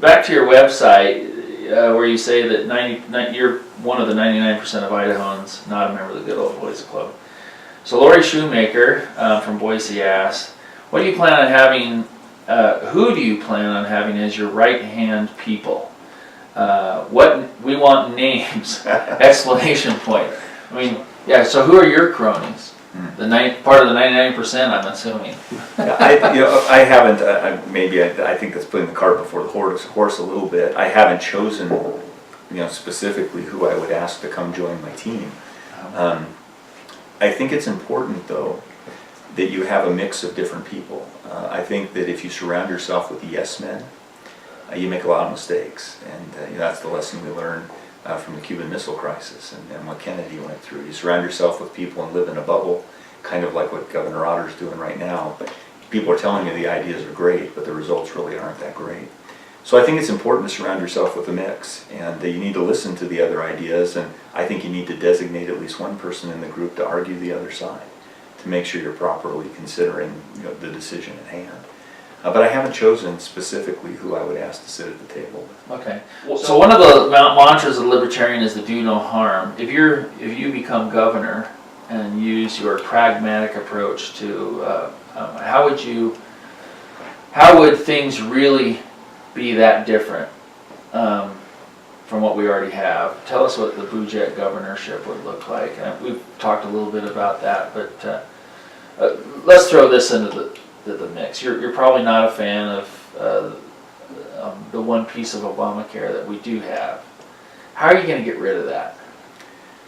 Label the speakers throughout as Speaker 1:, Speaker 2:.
Speaker 1: back to your website, where you say that you're one of the 99% of Idahoans not a member of the Good Old Boys Club. So Lori Shoemaker from Boise asked, what do you plan on having, who do you plan on having as your right-hand people? We want names, exclamation point. I mean, yeah, so who are your cronies? Part of the 99%, I'm assuming.
Speaker 2: I haven't, maybe I think that's putting the cart before the horse a little bit. I haven't chosen, specifically who I would ask to come join my team. I think it's important, though, that you have a mix of different people. I think that if you surround yourself with yes men, you make a lot of mistakes, and that's the lesson we learned from the Cuban Missile Crisis and what Kennedy went through. You surround yourself with people and live in a bubble, kind of like what Governor Otter's doing right now. But people are telling you the ideas are great, but the results really aren't that great. So I think it's important to surround yourself with a mix, and you need to listen to the other ideas, and I think you need to designate at least one person in the group to argue the other side, to make sure you're properly considering the decision at hand. But I haven't chosen specifically who I would ask to sit at the table with.
Speaker 1: Okay. So one of the mantras of the Libertarian is to do no harm. If you become governor and use your pragmatic approach to how would things really be that different from what we already have? Tell us what the Bujak governorship would look like. We've talked a little bit about that, but let's throw this into the mix. You're probably not a fan of the one piece of Obamacare that we do have. How are you going to get rid of that?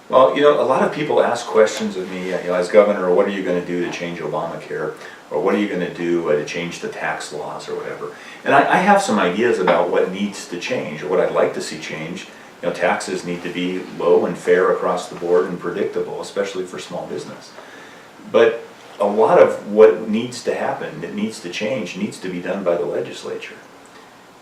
Speaker 2: Well, a lot of people ask questions of me, as governor, what are you going to do to change Obamacare? Or what are you going to do to change the tax laws or whatever? And I have some ideas about what needs to change, or what I'd like to see change. Taxes need to be low and fair across the board and predictable, especially for small business. But a lot of what needs to happen, that needs to change, needs to be done by the legislature.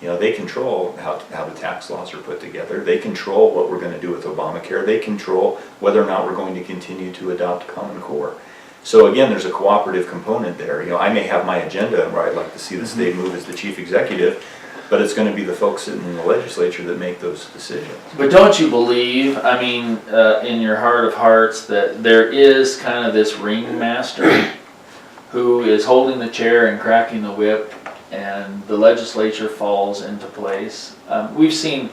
Speaker 2: They control how the tax laws are put together. They control what we're going to do with Obamacare. They control whether or not we're going to continue to adopt Common Core. So again, there's a cooperative component there. I may have my agenda where I'd like to see the state move as the chief executive, but it's going to be the folks sitting in the legislature that make those decisions.
Speaker 1: But don't you believe, in your heart of hearts, that there is kind of this ringmaster who is holding the chair and cracking the whip, and the legislature falls into place? We've seen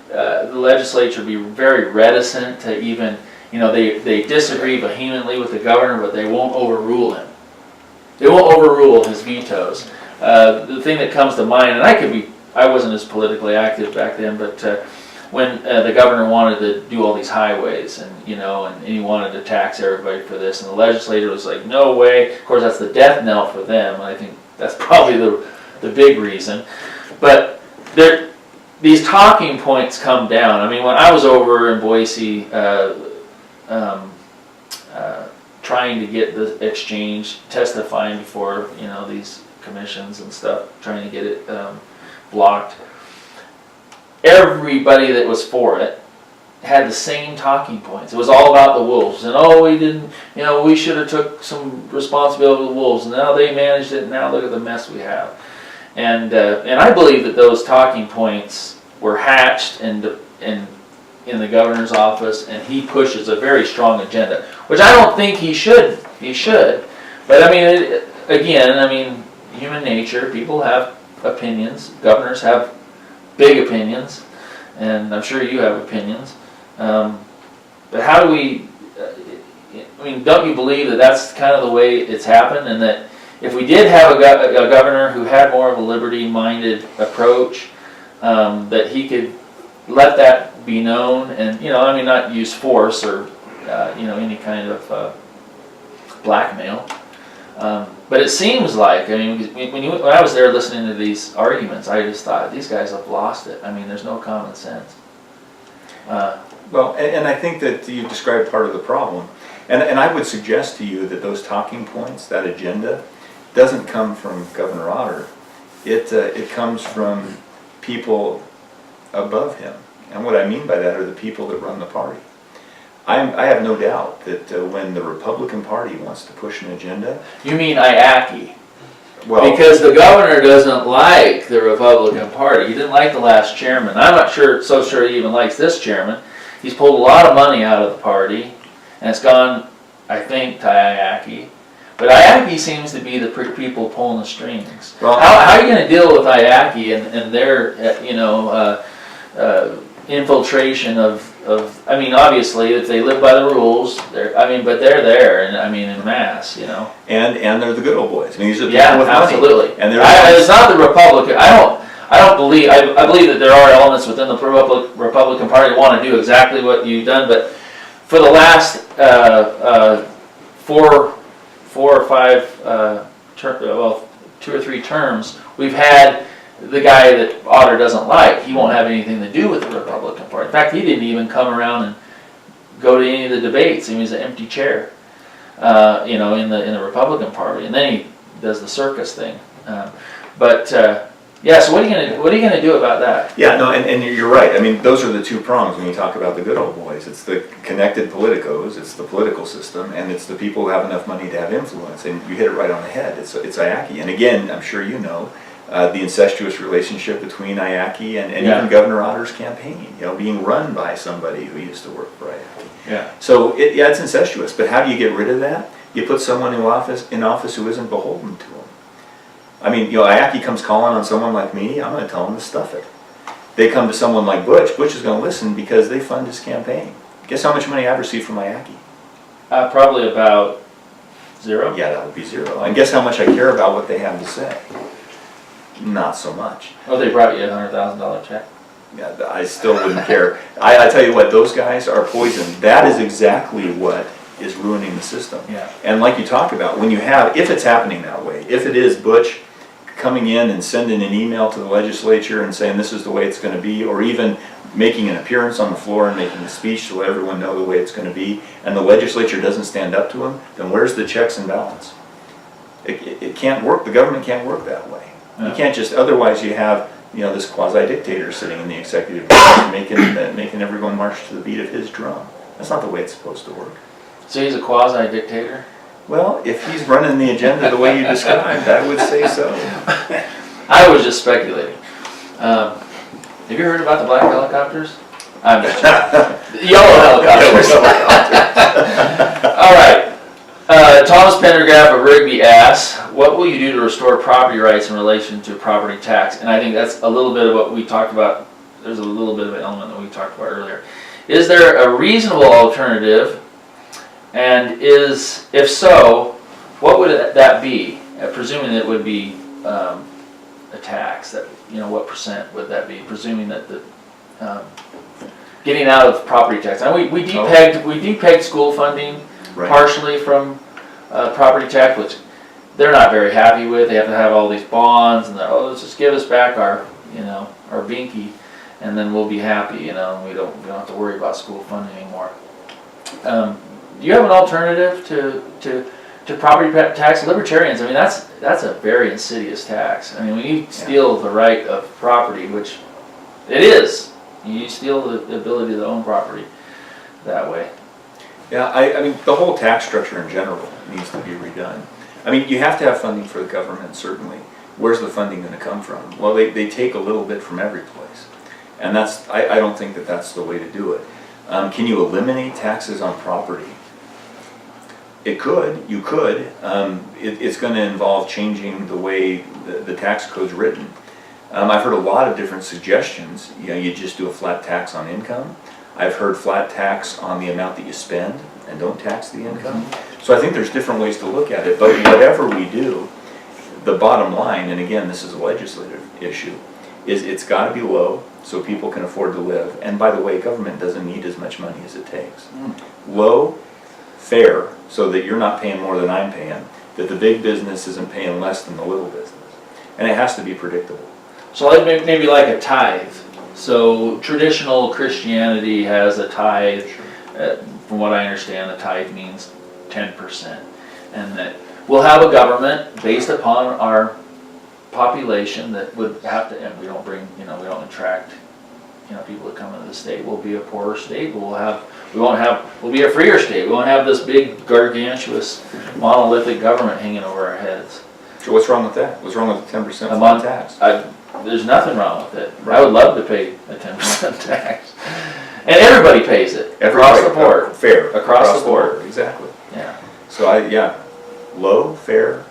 Speaker 1: the legislature be very reticent to even, they disagree vehemently with the governor, but they won't overrule him. They won't overrule his vetoes. The thing that comes to mind, and I wasn't as politically active back then, but when the governor wanted to do all these highways, and he wanted to tax everybody for this, and the legislature was like, no way. Of course, that's the death knell for them, and I think that's probably the big reason. But these talking points come down. When I was over in Boise trying to get the exchange, testifying before these commissions and stuff, trying to get it blocked, everybody that was for it had the same talking points. It was all about the wolves, and we didn't, we should have took some responsibility for the wolves, and now they managed it, and now look at the mess we have. And I believe that those talking points were hatched in the governor's office, and he pushes a very strong agenda, which I don't think he should. But human nature, people have opinions, governors have big opinions, and I'm sure you have opinions. But how do we, don't you believe that that's kind of the way it's happened, and that if we did have a governor who had more of a liberty-minded approach, that he could let that be known, and not use force or any kind of blackmail. But it seems like, when I was there listening to these arguments, I just thought, these guys have lost it. There's no common sense.
Speaker 2: Well, and I think that you described part of the problem. And I would suggest to you that those talking points, that agenda, doesn't come from Governor Otter. It comes from people above him. And what I mean by that are the people that run the party. I have no doubt that when the Republican Party wants to push an agenda...
Speaker 1: You mean IACI?
Speaker 2: Well,
Speaker 1: Because the governor doesn't like the Republican Party. He didn't like the last chairman. I'm not so sure he even likes this chairman. He's pulled a lot of money out of the party, and it's gone, I think, to IACI. But IACI seems to be the people pulling the strings.
Speaker 2: Well,
Speaker 1: How are you going to deal with IACI and their, infiltration of, I mean, obviously, if they live by the rules, but they're there, and in mass,
Speaker 2: And they're the good old boys. I mean, these are people
Speaker 1: Yeah,
Speaker 2: with money.
Speaker 1: absolutely.
Speaker 2: And
Speaker 1: It's not the Republican. I don't believe. I believe that there are elements within the Republican Party that want to do exactly what you've done. But for the last 4 or 5, 2 or 3 terms, we've had the guy that Otter doesn't like. He won't have anything to do with the Republican Party. In fact, he didn't even come around and go to any of the debates. He was an empty chair, in the Republican Party. And then he does the circus thing. Yeah. So what are you gonna do about that?
Speaker 2: Yeah, no, and you're right. I mean, those are the 2 prongs when you talk about the good old boys. It's the connected politicos, it's the political system, and it's the people who have enough money to have influence. And you hit it right on the head. It's IACI. And again, I'm sure you know, the incestuous relationship between IACI and even Governor Otter's campaign, being run by somebody who used to work for IACI.
Speaker 1: Yeah.
Speaker 2: So it's incestuous, but how do you get rid of that? You put someone in office who isn't beholden to them. I mean, IACI comes calling on someone like me, I'm going to tell them to stuff it. They come to someone like Butch is going to listen because they fund his campaign. Guess how much money I've received from IACI?
Speaker 1: Probably about 0.
Speaker 2: Yeah, that would be 0. And guess how much I care about what they have to say? Not so much.
Speaker 1: Oh, they brought you a $100,000 check?
Speaker 2: Yeah, I still wouldn't care. I tell you what, those guys are poison. That is exactly what is ruining the system.
Speaker 1: Yeah.
Speaker 2: And like you talk about, if it's happening that way, if it is Butch coming in and sending an email to the legislature and saying this is the way it's going to be, or even making an appearance on the floor and making a speech to let everyone know the way it's going to be, and the legislature doesn't stand up to him, then where's the checks and balance? It can't work. The government can't work that way. Yeah. You can't just, otherwise you have this quasi-dictator sitting in the executive branch making everyone march to the beat of his drum. That's not the way it's supposed to work.
Speaker 1: So he's a quasi-dictator?
Speaker 2: Well, if he's running the agenda the way you described, I would say so.
Speaker 1: I was just speculating. Have you heard about the black helicopters? I'm just yellow helicopters. All right. Thomas Pendergraft of Rigby asks, what will you do to restore property rights in relation to property tax? And I think that's a little bit of what we talked about. There's a little bit of an element that we talked about earlier. Is there a reasonable alternative? And if so, what would that be? Presuming it would be a tax. That what percent would that be? Presuming that the getting out of property tax. And we depegged school funding partially from property tax, which they're not very happy with. They have to have all these bonds, and let's just give us back our our binky, and then we'll be happy. And we don't have to worry about school funding anymore. Do you have an alternative to property tax? Libertarians, that's a very insidious tax. When you steal the right of property, which it is, you steal the ability to own property that way.
Speaker 2: Yeah, the whole tax structure in general needs to be redone. You have to have funding for the government, certainly. Where's the funding going to come from? Well, they take a little bit from every place. And I don't think that that's the way to do it. Can you eliminate taxes on property? You could. It's going to involve changing the way the tax code's written. I've heard a lot of different suggestions. You just do a flat tax on income. I've heard flat tax on the amount that you spend and don't tax the income. So I think there's different ways to look at it. But whatever we do, the bottom line, and again, this is a legislative issue, is it's got to be low so people can afford to live. And by the way, government doesn't need as much money as it takes. Low, fair, so that you're not paying more than I'm paying, that the big business isn't paying less than the little business. And it has to be predictable.
Speaker 1: So maybe like a tithe. So traditional Christianity has a tithe. From what I understand, a tithe means 10%. And that we'll have a government based upon our population that would have to, and we don't attract, people that come into the state. We'll be a poorer state. We'll be a freer state. We won't have this big, gargantuous, monolithic government hanging over our heads.
Speaker 2: Sure, what's wrong with that? What's wrong with the 10%
Speaker 1: A
Speaker 2: flat
Speaker 1: month.
Speaker 2: tax?
Speaker 1: There's nothing wrong with it. I would love to pay a 10% tax. And everybody pays it, across the board.
Speaker 2: Fair.
Speaker 1: Across the board.
Speaker 2: Exactly.
Speaker 1: Yeah.
Speaker 2: So low, fair,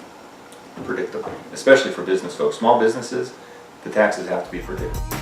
Speaker 2: predictable, especially for business folks. Small businesses, the taxes have to be predictable.